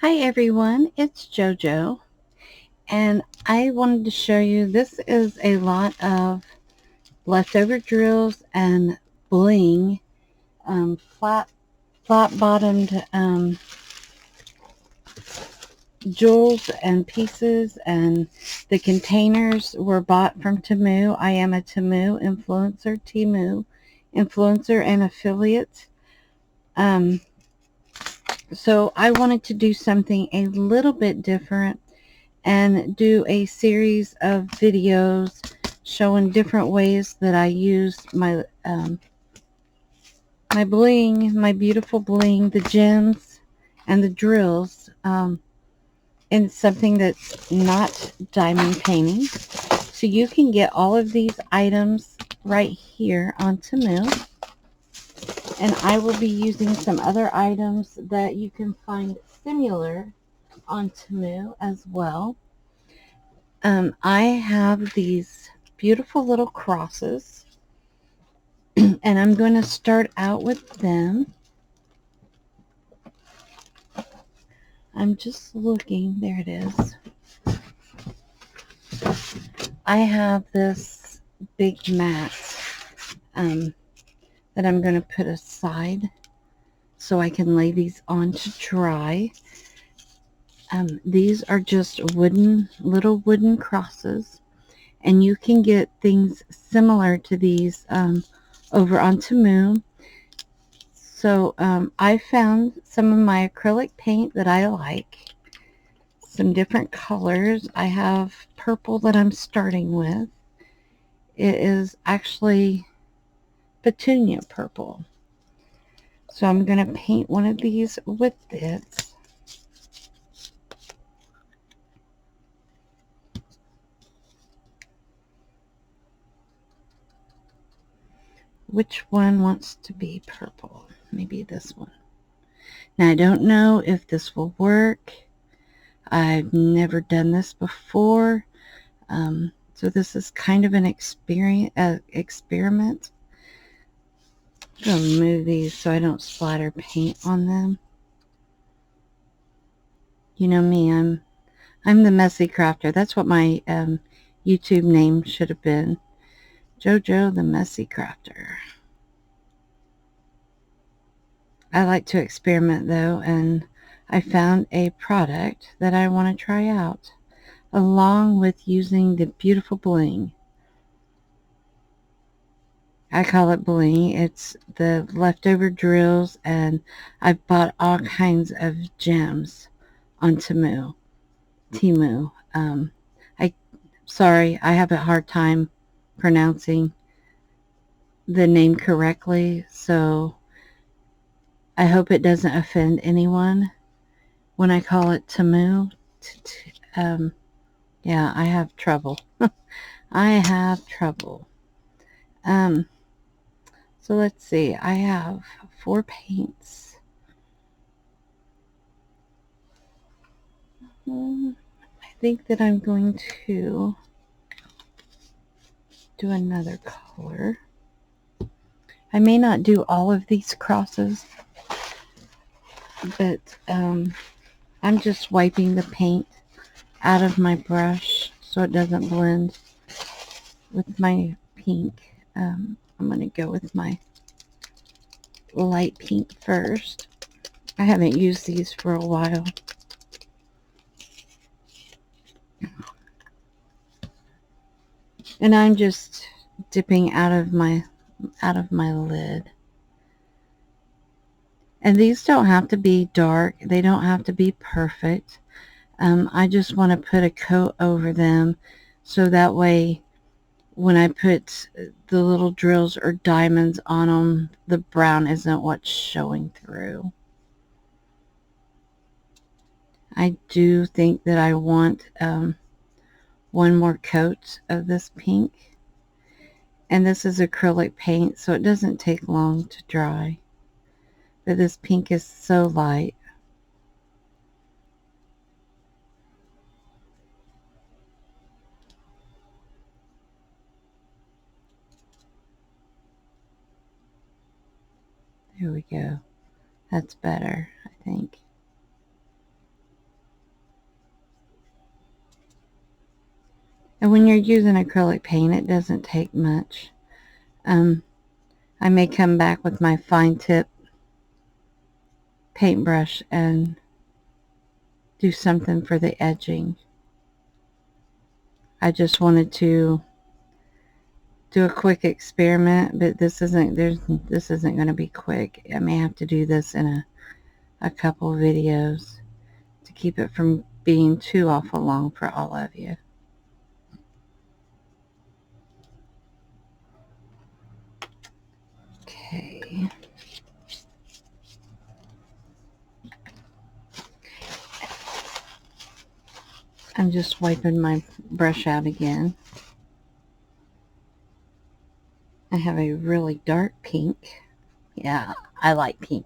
Hi everyone, it's JoJo, and I wanted to show you, this is a lot of leftover drills and bling, flat bottomed jewels and pieces, and the containers were bought from Temu. I am a Temu influencer and affiliate. So I wanted to do something a little bit different and do a series of videos showing different ways that I use my bling, my beautiful bling, the gems and the drills, in something that's not diamond painting. So you can get all of these items right here on Temu, and I will be using some other items that you can find similar on Temu as well. I have these beautiful little crosses, and I'm going to start out with them. I'm just looking. There it is. I have this big mat that I'm going to put aside so I can lay these on to dry. These are just little wooden crosses, and you can get things similar to these over on Temu. So I found some of my acrylic paint that I like, some different colors. I have purple that I'm starting with. It is actually petunia purple. So I'm going to paint one of these with it. Which one wants to be purple? Maybe this one. Now I don't know if this will work. I've never done this before. So this is kind of an experiment. I'm going to move these so I don't splatter paint on them. You know me, I'm the messy crafter. That's what my YouTube name should have been. JoJo the Messy Crafter. I like to experiment though, and I found a product that I want to try out, along with using the beautiful bling. I call it bling. It's the leftover drills, and I've bought all kinds of gems on Temu. Sorry, I have a hard time pronouncing the name correctly, so I hope it doesn't offend anyone when I call it Temu. Yeah, I have trouble. I have trouble. So let's see. I have 4 paints. I think that I'm going to do another color. I may not do all of these crosses, but I'm just wiping the paint out of my brush so it doesn't blend with my pink. I'm going to go with my light pink first. I haven't used these for a while. And I'm just dipping out of my lid. And these don't have to be dark. They don't have to be perfect. I just want to put a coat over them so that way when I put the little drills or diamonds on them, the brown isn't what's showing through. I do think that I want one more coat of this pink. And this is acrylic paint, so it doesn't take long to dry. But this pink is so light. There we go. That's better, I think. And when you're using acrylic paint, it doesn't take much. I may come back with my fine tip paintbrush and do something for the edging. I just wanted to do a quick experiment, but this isn't going to be quick. I may have to do this in a couple videos to keep it from being too awful long for all of you. Okay. I'm just wiping my brush out again. I have a really dark pink. Yeah, I like pink.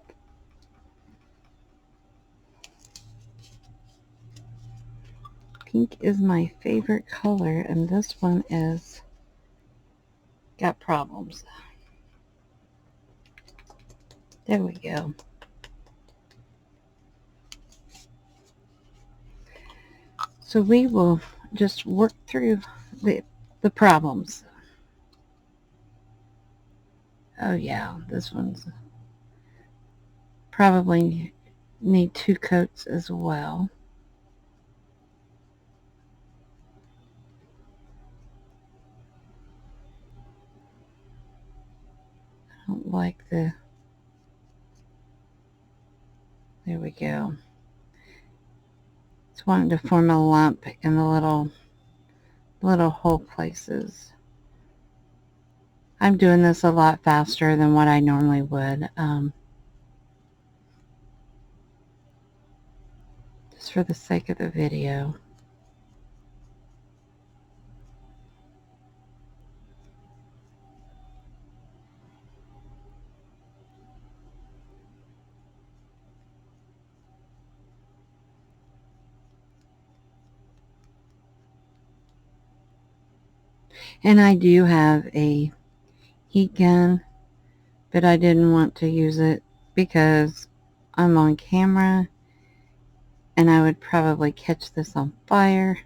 Pink is my favorite color, and this one is got problems. There we go. So we will just work through the problems. Oh yeah, this one's probably need 2 coats as well. I don't like the, there we go. It's wanting to form a lump in the little hole places. I'm doing this a lot faster than what I normally would. Just for the sake of the video. And I do have a heat gun, but I didn't want to use it because I'm on camera and I would probably catch this on fire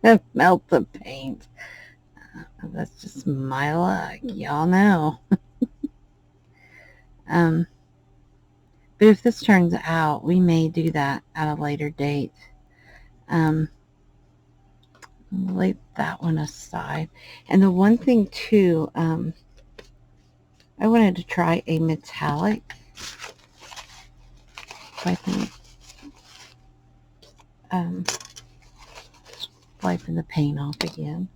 and melt the paint. That's just my luck, y'all know. But if this turns out, we may do that at a later date. Lay that one aside. And the one thing too, I wanted to try a metallic. If I can, just wiping the paint off again.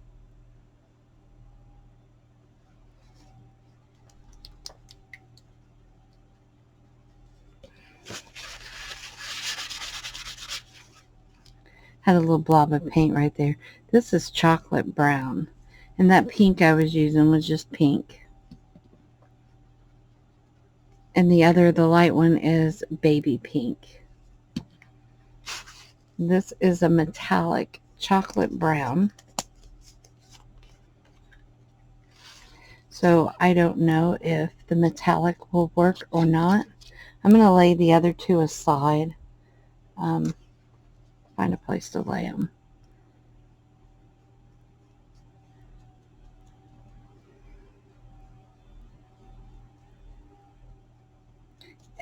Had a little blob of paint right there. This is chocolate brown, and that pink I was using was just pink. And the light one is baby pink. This is a metallic chocolate brown. So I don't know if the metallic will work or not. I'm going to lay the other two aside. Find a place to lay them.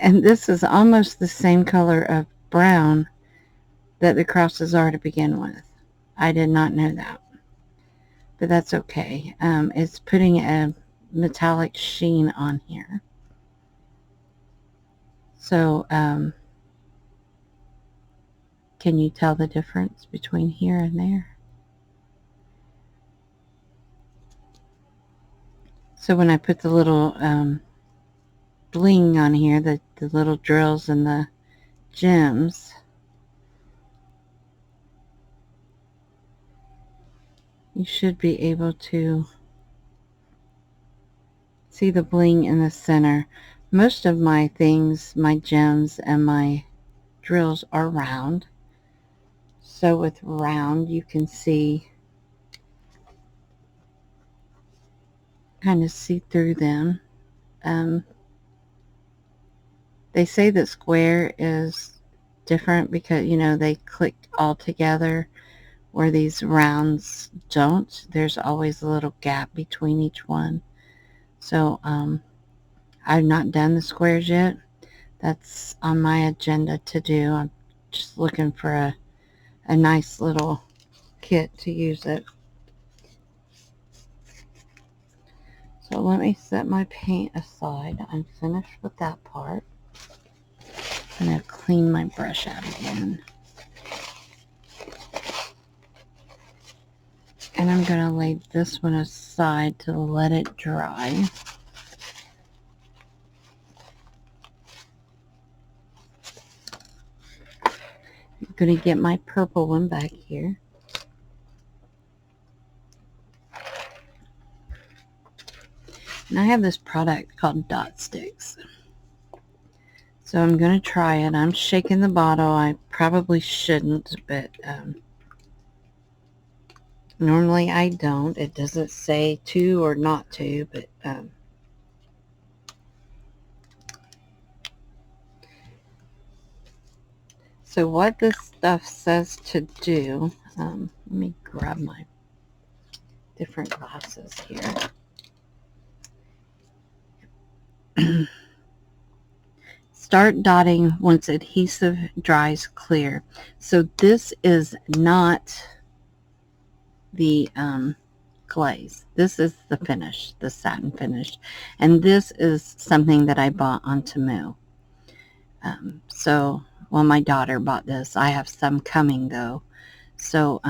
And this is almost the same color of brown that the crosses are to begin with. I did not know that. But that's okay. It's putting a metallic sheen on here. So, can you tell the difference between here and there? So when I put the little bling on here, the little drills and the gems, you should be able to see the bling in the center. Most of my things, my gems and my drills are round. So with round, you can see, kind of see through them. They say that square is different because, you know, they click all together, where these rounds don't. There's always a little gap between each one. So I've not done the squares yet. That's on my agenda to do. I'm just looking for a nice little kit to use it. So let me set my paint aside. I'm finished with that part. I'm going to clean my brush out again. And I'm going to lay this one aside to let it dry. I'm going to get my purple one back here. And I have this product called Dot Sticks. So I'm going to try it. I'm shaking the bottle. I probably shouldn't, but normally I don't. It doesn't say to or not to, but so what this stuff says to do, let me grab my different glasses here. Start dotting once adhesive dries clear. So this is not the glaze. This is the finish, the satin finish. And this is something that I bought on Temu. So, well, my daughter bought this. I have some coming though. So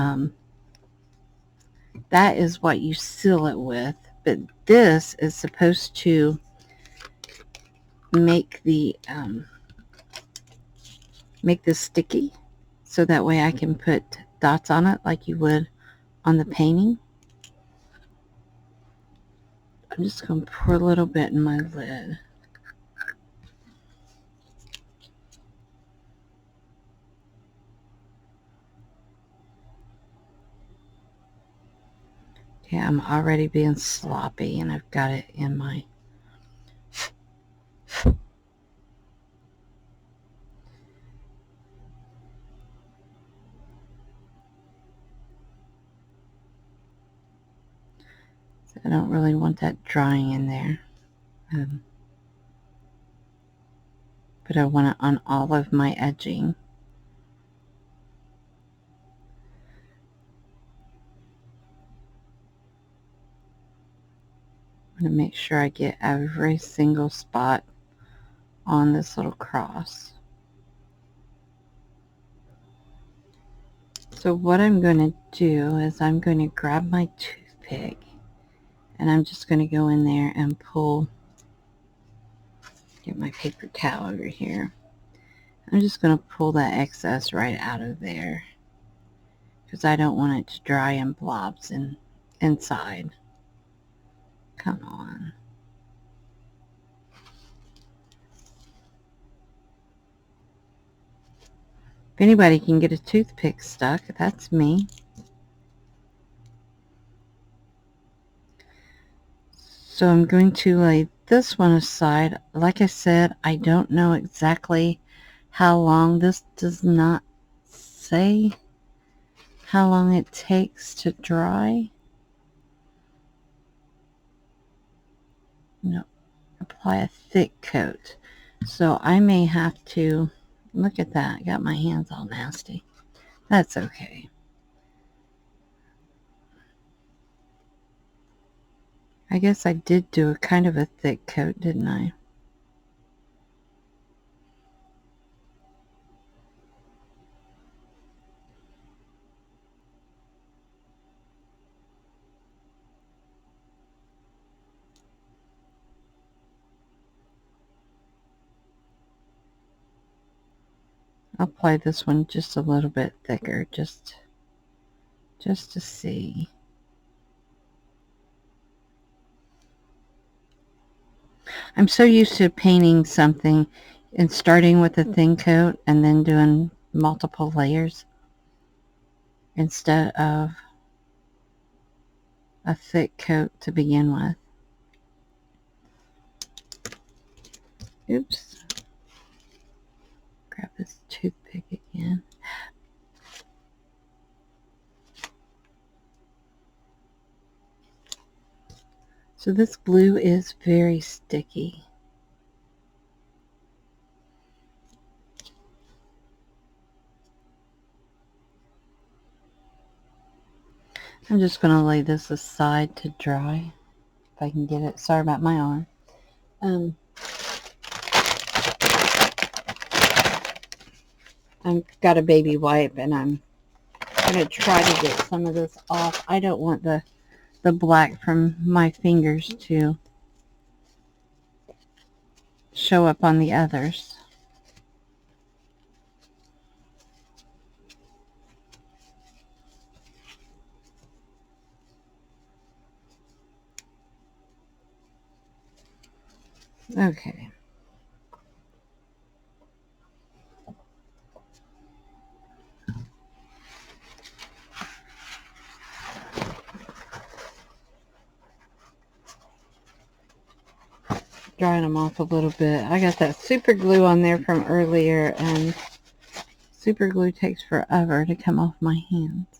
that is what you seal it with. But this is supposed to make this sticky, so that way I can put dots on it like you would on the painting. I'm just going to pour a little bit in my lid. Okay, I'm already being sloppy and I've got it in my I don't really want that drying in there. But I want it on all of my edging. I'm going to make sure I get every single spot on this little cross. So what I'm going to do is I'm going to grab my toothpick and I'm just going to go in there and pull, get my paper towel over here. I'm just going to pull that excess right out of there because I don't want it to dry in blobs inside. Come on. If anybody can get a toothpick stuck, that's me. So I'm going to lay this one aside. Like I said, I don't know exactly how long. This does not say how long it takes to dry. No, apply a thick coat. So I may have to, look at that, I got my hands all nasty. That's okay. I guess I did do a kind of a thick coat, didn't I? I'll apply this one just a little bit thicker, just to see. I'm so used to painting something and starting with a thin coat and then doing multiple layers instead of a thick coat to begin with. Oops. Grab this toothpick again. So this glue is very sticky. I'm just going to lay this aside to dry, if I can get it. Sorry about my arm. I've got a baby wipe, and I'm going to try to get some of this off. I don't want the black from my fingers to show up on the others. Okay. Drying them off a little bit. I got that super glue on there from earlier, and super glue takes forever to come off my hands.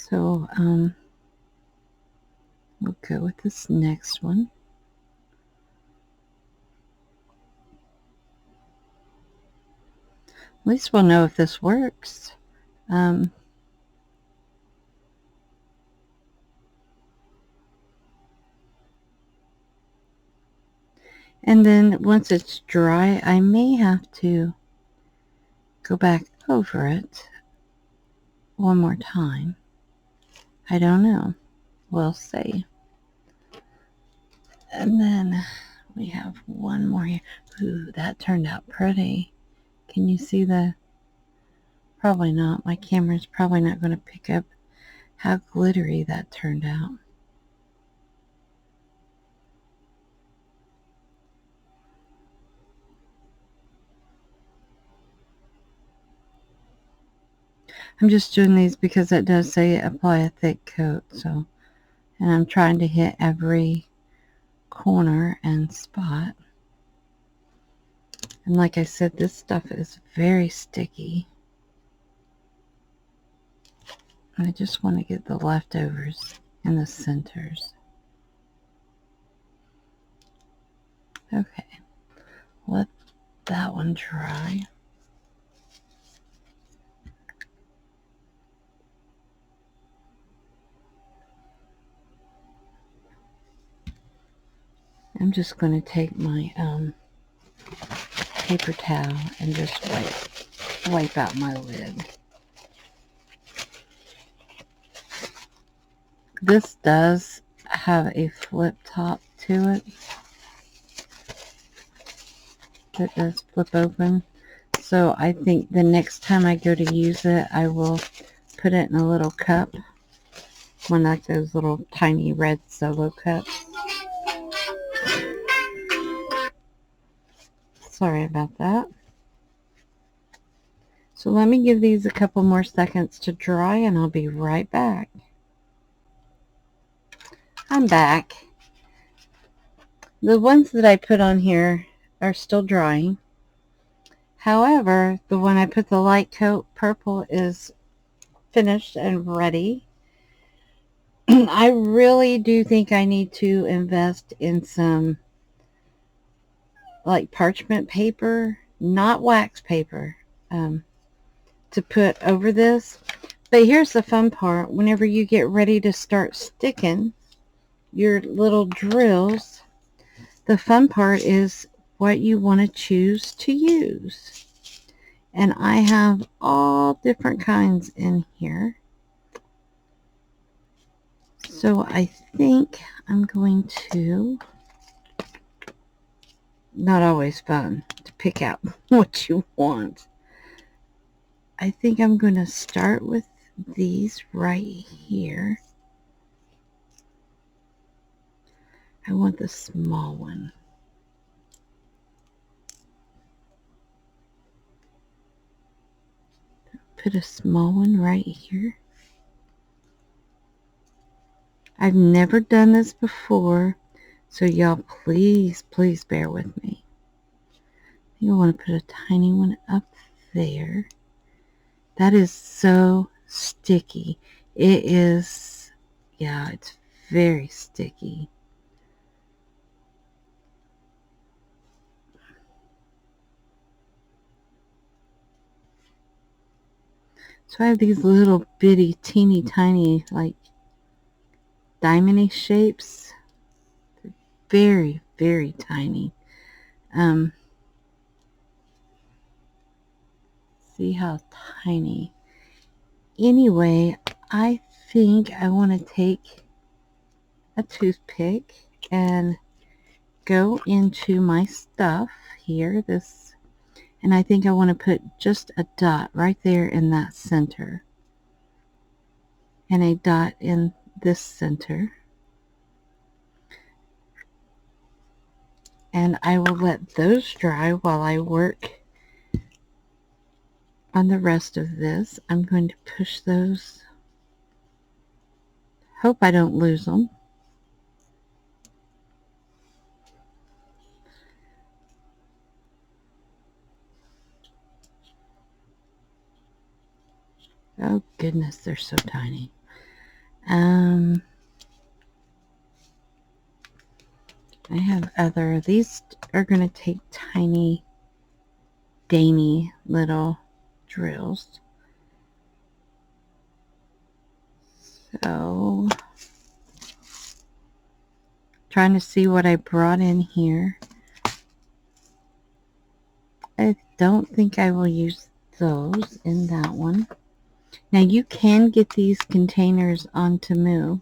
So, we'll go with this next one. At least we'll know if this works. And then once it's dry, I may have to go back over it one more time. I don't know. We'll see. And then we have one more here. Ooh, that turned out pretty. Can you see the... Probably not. My camera's probably not going to pick up how glittery that turned out. I'm just doing these because it does say apply a thick coat, so, and I'm trying to hit every corner and spot. And like I said, this stuff is very sticky. I just want to get the leftovers in the centers. Okay, let that one dry. I'm just going to take my paper towel and just wipe out my lid. This does have a flip top to it that does flip open. So I think the next time I go to use it, I will put it in a little cup. One like those little tiny red Solo cups. Sorry about that. So let me give these a couple more seconds to dry, and I'll be right back. I'm back. The ones that I put on here are still drying. However, the one I put the light coat purple is finished and ready. I really do think I need to invest in some like parchment paper, not wax paper, to put over this. But here's the fun part. Whenever you get ready to start sticking your little drills, the fun part is what you want to choose to use. And I have all different kinds in here. So I think I'm going to... Not always fun to pick out what you want. I think I'm going to start with these right here. I want the small one. Put a small one right here. I've never done this before, so y'all please bear with me. I think I want to put a tiny one up there. That is so sticky. It is, yeah, it's very sticky. So I have these little bitty, teeny tiny, like diamond shapes. They're very, very tiny. See how tiny. Anyway, I think I want to take a toothpick and go into my stuff here, and I think I want to put just a dot right there in that center, and a dot in this center, and I will let those dry while I work on the rest of this. I'm going to push those. Hope I don't lose them. Oh goodness, they're so tiny. I have these are going to take tiny, dainty little drills. So, trying to see what I brought in here. I don't think I will use those in that one. Now you can get these containers on Temu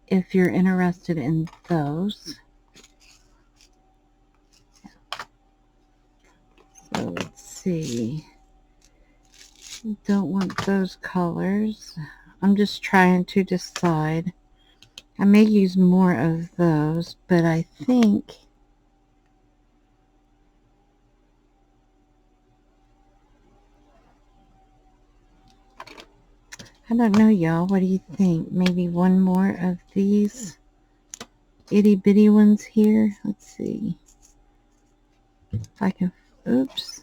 if you're interested in those. So let's see. Don't want those colors. I'm just trying to decide. I may use more of those, but I think I don't know, y'all. What do you think? Maybe one more of these itty bitty ones here. Let's see if I can. Oops.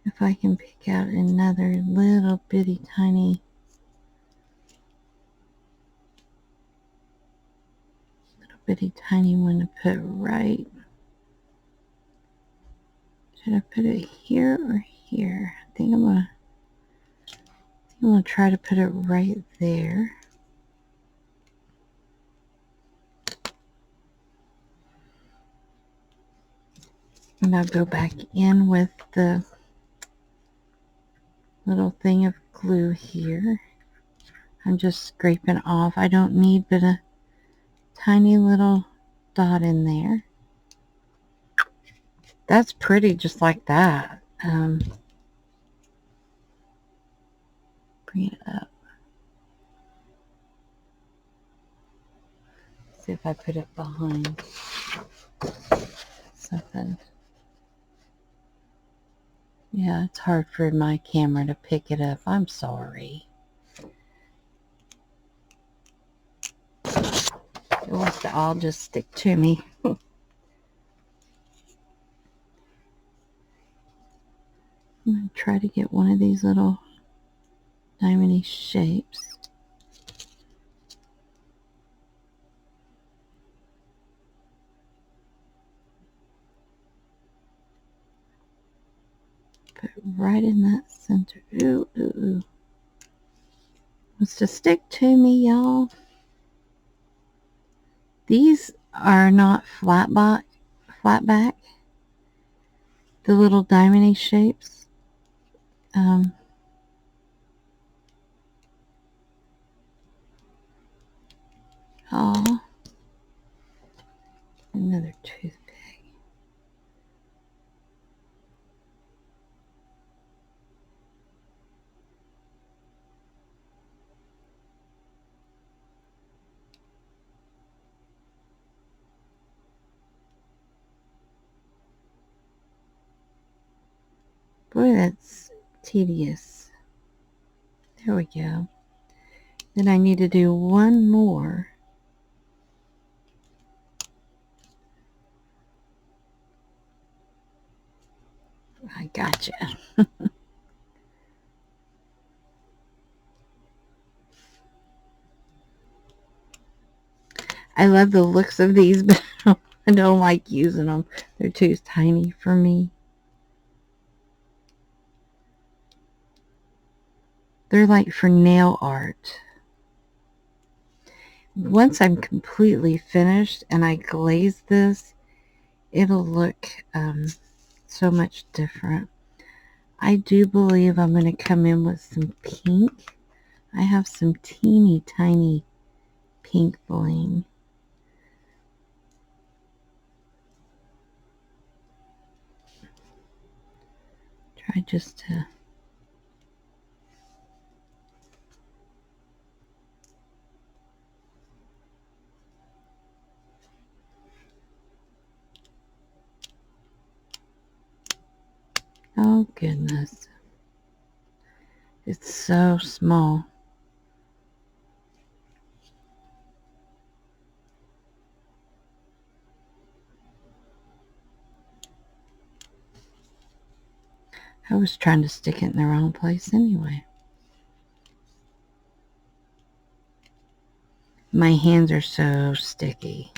If I can pick out another little bitty tiny one to put right. Should I put it here or here? I think I'm gonna try to put it right there. And I'll go back in with the little thing of glue here. I'm just scraping off. I don't need but a tiny little dot in there. That's pretty, just like that. Bring it up. See if I put it behind something. Yeah, it's hard for my camera to pick it up. I'm sorry. It wants to all just stick to me. I'm going to try to get one of these little diamond shapes. Put it right in that center. Ooh, ooh, ooh. Wants to stick to me, y'all. These are not flat back. The little diamond shapes. Oh, another toothpick. Boy, that's tedious. There we go. Then I need to do one more. I gotcha. I love the looks of these, but I don't like using them. They're too tiny for me. They're like for nail art. Once I'm completely finished and I glaze this, it'll look so much different. I do believe I'm going to come in with some pink. I have some teeny tiny pink bling. Try just to... Oh goodness. It's so small. I was trying to stick it in the wrong place anyway. My hands are so sticky.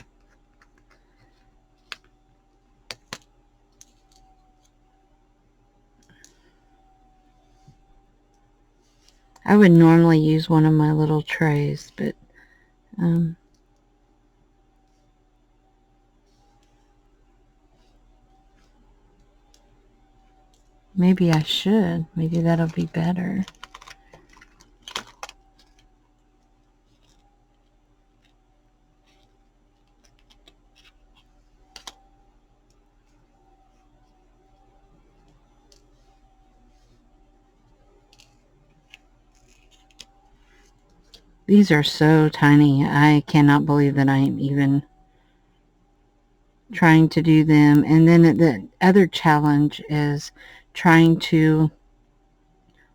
I would normally use one of my little trays, but maybe I should. Maybe that'll be better. These are so tiny. I cannot believe that I am even trying to do them. And then the other challenge is trying to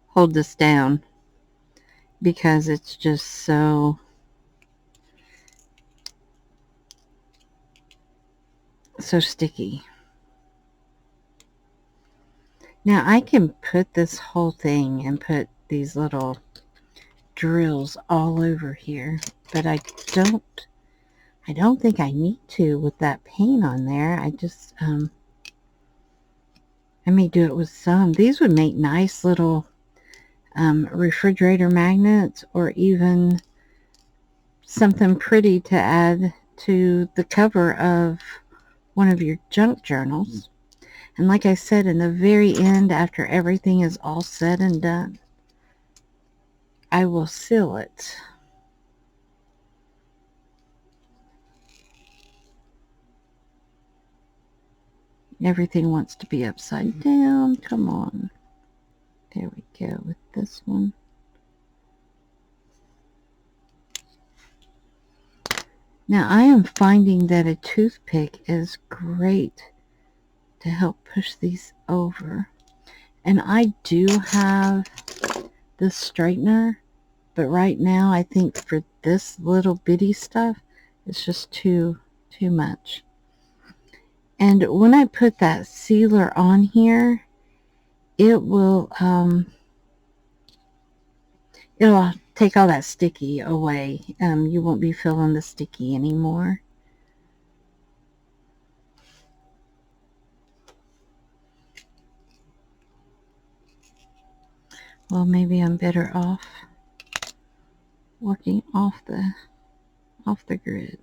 hold this down because it's just so sticky. Now I can put this whole thing and put these little drills all over here, but I don't think I need to with that paint on there. I just I may do it with some. These would make nice little refrigerator magnets, or even something pretty to add to the cover of one of your junk journals. And like I said, in the very end, after everything is all said and done, I will seal it. Everything wants to be upside down. Come on. There we go with this one. Now I am finding that a toothpick is great to help push these over. And I do have this straightener, but right now I think for this little bitty stuff, it's just too much. And when I put that sealer on here, it will it'll take all that sticky away. You won't be feeling the sticky anymore. Well, maybe I'm better off working off the grid.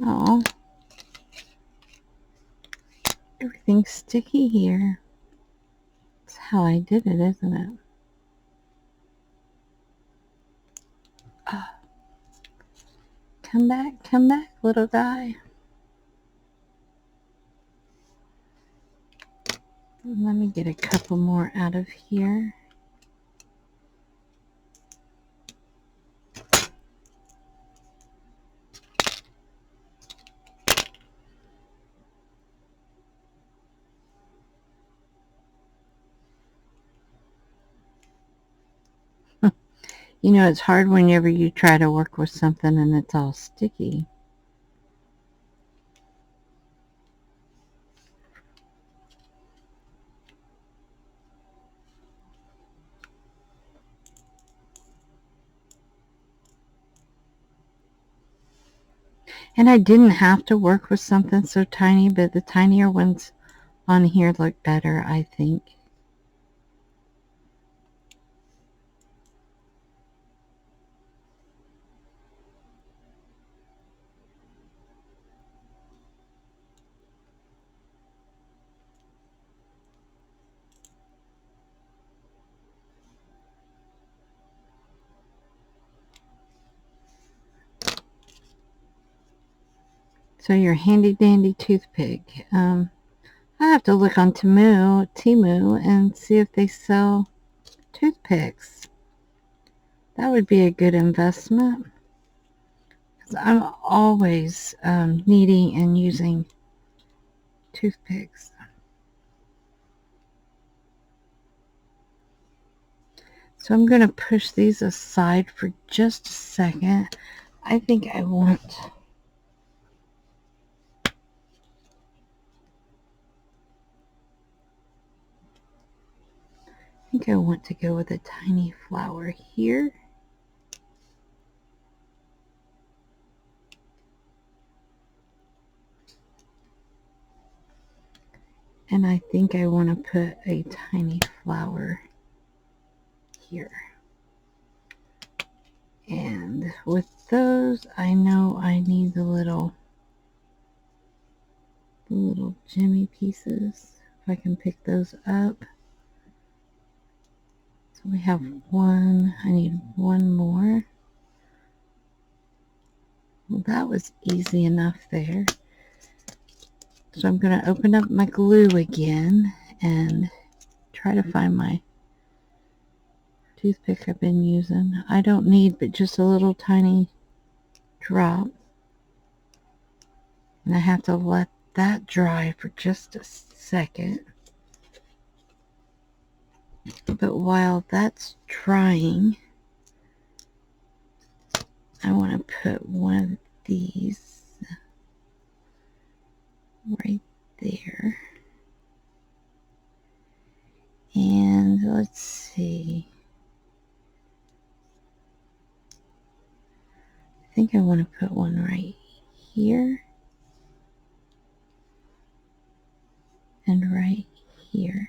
Oh, everything's sticky here. That's how I did it, isn't it? Come back, little guy. Let me get a couple more out of here. You know, it's hard whenever you try to work with something and it's all sticky. And I didn't have to work with something so tiny, but the tinier ones on here look better, I think. So your handy dandy toothpick. I have to look on Temu and see if they sell toothpicks. That would be a good investment. 'Cause I'm always needing and using toothpicks. So I'm going to push these aside for just a second. I think I want to go with a tiny flower here. And I think I want to put a tiny flower here. And with those, I know I need the little jimmy pieces. If I can pick those up. So we have one. I need one more. Well, that was easy enough there. So I'm going to open up my glue again and try to find my toothpick I've been using. I don't need but just a little tiny drop. And I have to let that dry for just a second. But while that's drying, I want to put one of these right there. And let's see. I think I want to put one right here. And right here.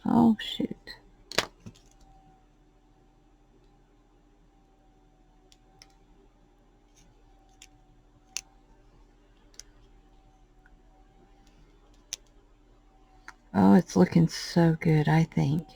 Oh, shoot. Oh, it's looking so good, I think.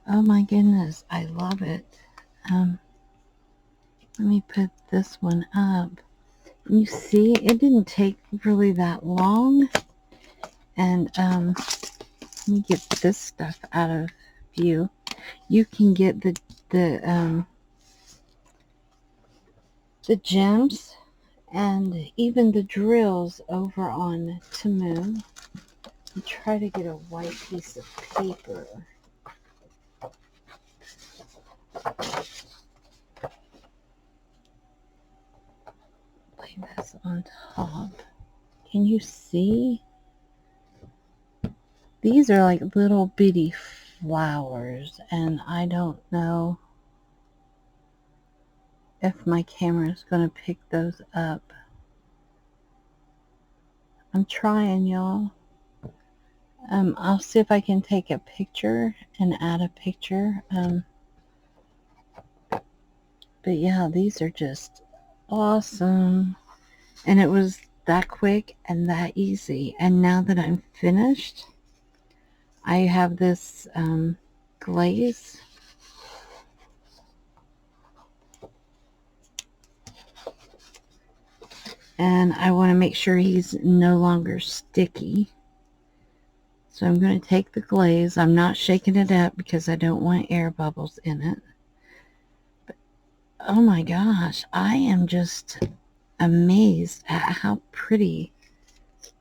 Oh my goodness, I love it. Let me put this one up. You see, it didn't take really that long. And let me get this stuff out of view. You can get the gems and even the drills over on Temu. And try to get a white piece of paper. Lay this on top. Can you see? These are like little bitty flowers, and I don't know if my camera is going to pick those up. I'm trying, y'all. I'll see if I can take a picture and add a picture. But yeah, these are just awesome. And it was that quick and that easy. And now that I'm finished, I have this glaze. And I want to make sure he's no longer sticky. So I'm going to take the glaze. I'm not shaking it up because I don't want air bubbles in it. But, oh my gosh, I am just amazed at how pretty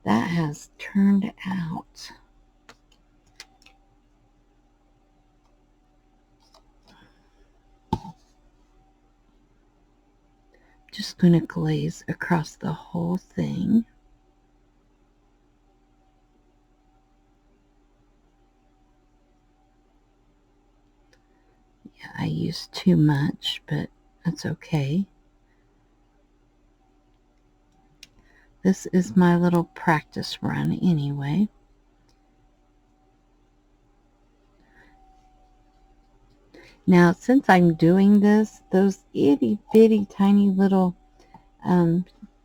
that has turned out. Just going to glaze across the whole thing. Yeah, I used too much, but that's okay. This is my little practice run anyway. Now, since I'm doing this, those itty bitty tiny little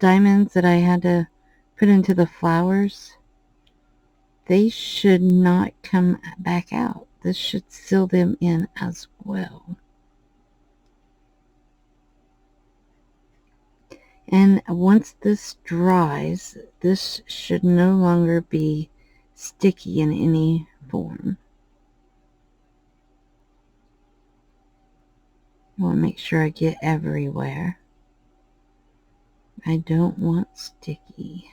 diamonds that I had to put into the flowers, they should not come back out. This should seal them in as well. And once this dries, this should no longer be sticky in any form. I want to make sure I get everywhere. I don't want sticky.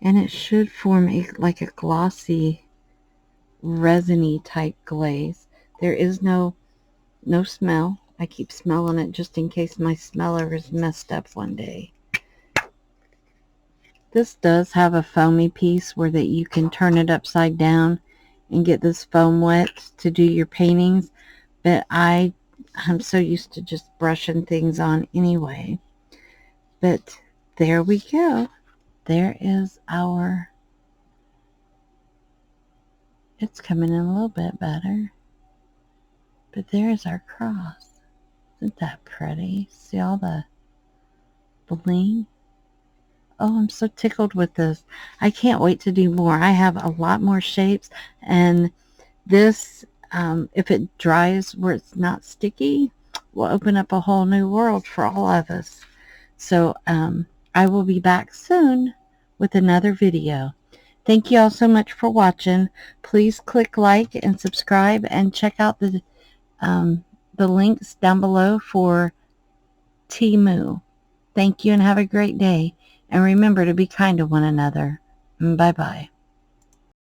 And it should form like a glossy, resiny type glaze. There is no smell. I keep smelling it just in case my smeller is messed up one day. This does have a foamy piece where that you can turn it upside down and get this foam wet to do your paintings, but I'm so used to just brushing things on anyway. But there we go. There is our, it's coming in a little bit better, but there's our cross. Isn't that pretty? See all the bling? Oh, I'm so tickled with this. I can't wait to do more. I have a lot more shapes, and this, if it dries where it's not sticky, will open up a whole new world for all of us. So I will be back soon with another video. Thank you all so much for watching. Please click like and subscribe, and check out the links down below for Temu. Thank you and have a great day. And remember to be kind to one another. Bye-bye.